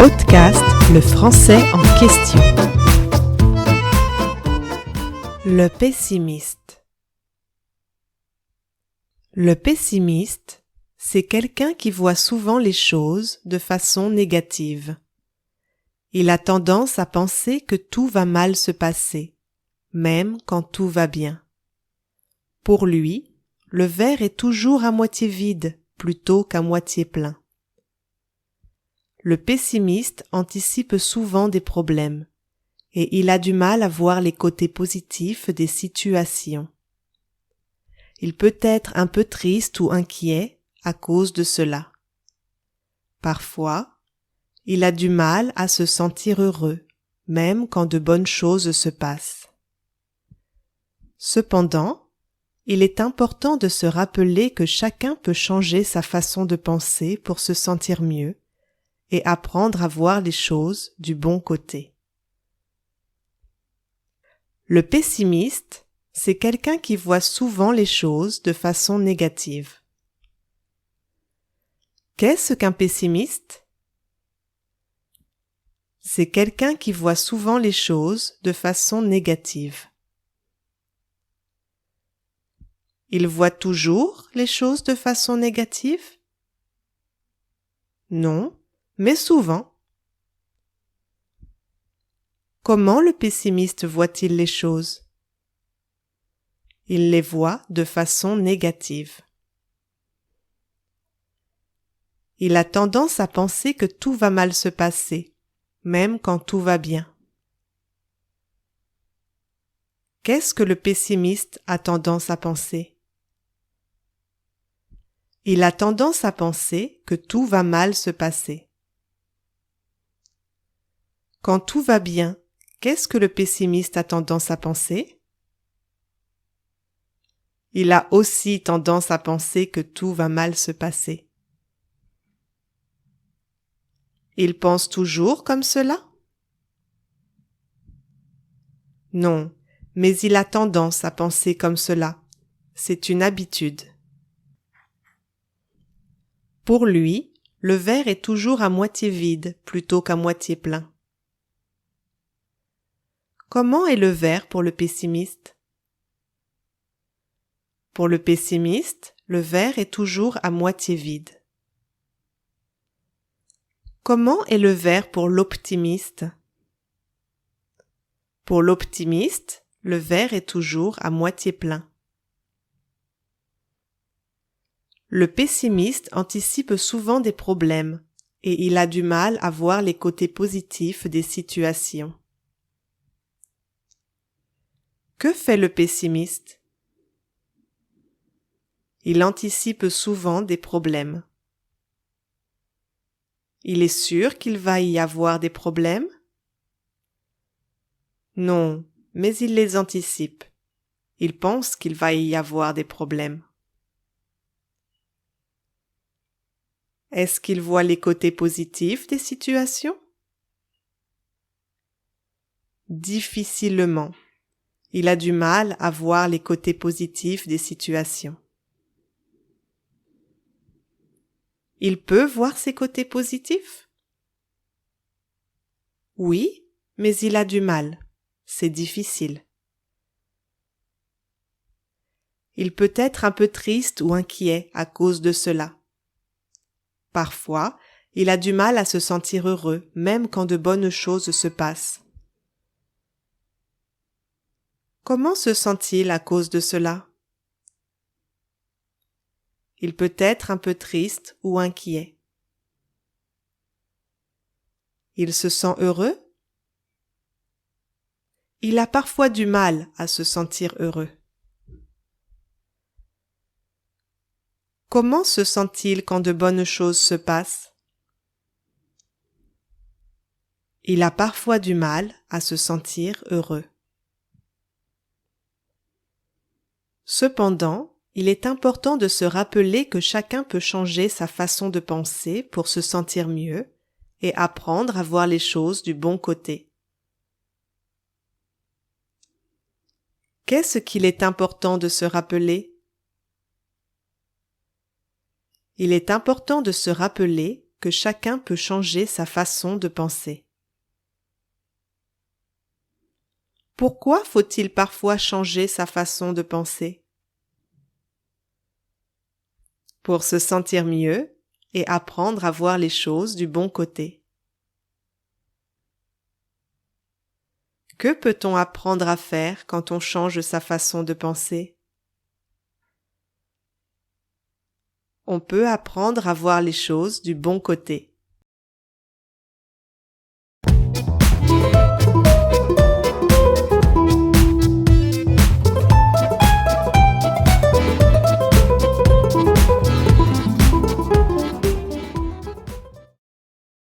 podcast Le français en question. Le pessimiste. Le pessimiste, c'est quelqu'un qui voit souvent les choses de façon négative. Il a tendance à penser que tout va mal se passer, même quand tout va bien. Pour lui, le verre est toujours à moitié vide plutôt qu'à moitié plein. Le pessimiste anticipe souvent des problèmes et il a du mal à voir les côtés positifs des situations. Il peut être un peu triste ou inquiet à cause de cela. Parfois, il a du mal à se sentir heureux, même quand de bonnes choses se passent. Cependant, il est important de se rappeler que chacun peut changer sa façon de penser pour se sentir mieux et apprendre à voir les choses du bon côté. Le pessimiste, c'est quelqu'un qui voit souvent les choses de façon négative. Qu'est-ce qu'un pessimiste? C'est quelqu'un qui voit souvent les choses de façon négative. Il voit toujours les choses de façon négative? Non, mais souvent. Comment le pessimiste voit-il les choses? Il les voit de façon négative. Il a tendance à penser que tout va mal se passer, même quand tout va bien. Qu'est-ce que le pessimiste a tendance à penser? Il a tendance à penser que tout va mal se passer. Quand tout va bien, qu'est-ce que le pessimiste a tendance à penser? Il a aussi tendance à penser que tout va mal se passer. Il pense toujours comme cela? Non, mais il a tendance à penser comme cela. C'est une habitude. Pour lui, le verre est toujours à moitié vide plutôt qu'à moitié plein. Comment est le verre pour le pessimiste? Pour le pessimiste, le verre est toujours à moitié vide. Comment est le verre pour l'optimiste? Pour l'optimiste, le verre est toujours à moitié plein. Le pessimiste anticipe souvent des problèmes et il a du mal à voir les côtés positifs des situations. Que fait le pessimiste? Il anticipe souvent des problèmes. Il est sûr qu'il va y avoir des problèmes? Non, mais il les anticipe. Il pense qu'il va y avoir des problèmes. Est-ce qu'il voit les côtés positifs des situations? Difficilement. Il a du mal à voir les côtés positifs des situations. Il peut voir ses côtés positifs? Oui, mais il a du mal. C'est difficile. Il peut être un peu triste ou inquiet à cause de cela. Parfois, il a du mal à se sentir heureux, même quand de bonnes choses se passent. Comment se sent-il à cause de cela? Il peut être un peu triste ou inquiet. Il se sent heureux? Il a parfois du mal à se sentir heureux. Comment se sent-il quand de bonnes choses se passent? Il a parfois du mal à se sentir heureux. Cependant, il est important de se rappeler que chacun peut changer sa façon de penser pour se sentir mieux et apprendre à voir les choses du bon côté. Qu'est-ce qu'il est important de se rappeler? Il est important de se rappeler que chacun peut changer sa façon de penser. Pourquoi faut-il parfois changer sa façon de penser? Pour se sentir mieux et apprendre à voir les choses du bon côté. Que peut-on apprendre à faire quand on change sa façon de penser? On peut apprendre à voir les choses du bon côté.